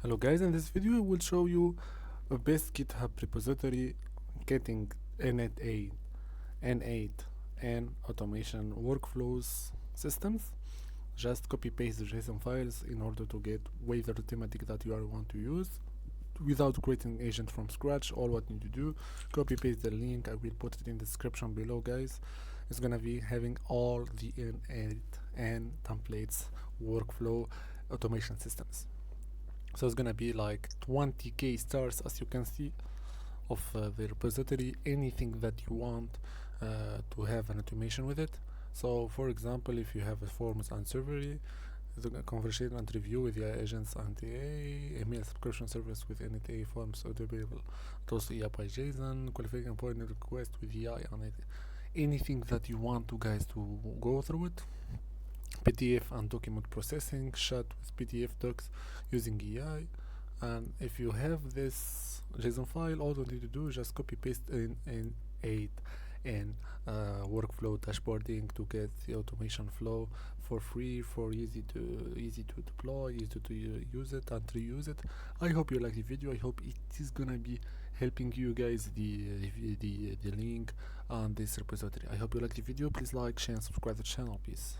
Hello guys, in this video I will show you a best GitHub repository getting N8N automation workflows systems. Just copy paste the JSON files in order to get whether the thematic that you want to use without creating agent from scratch. All what you need to do, copy paste the link. I will put it in the description below, guys. It's gonna be having all the N8N templates workflow automation systems. So it's gonna be like 20k stars, as you can see, of the repository. Anything that you want to have an automation with it. So for example, if you have a forms and server, the conversation and review with the agents and the email subscription service with NTA forms available those by JSON, qualifying appointment request with EI and anything that you want to guys to go through it. PDF and document processing, chat with PDF docs using EI. And if you have this JSON file, all you need to do is just copy paste in N8N workflow dashboarding to get the automation flow for free, for easy to deploy, easy to use it and reuse it. I hope you like the video. I hope it is gonna be helping you guys the link on this repository. I hope you like the video. Please like, share and subscribe to the channel. Peace.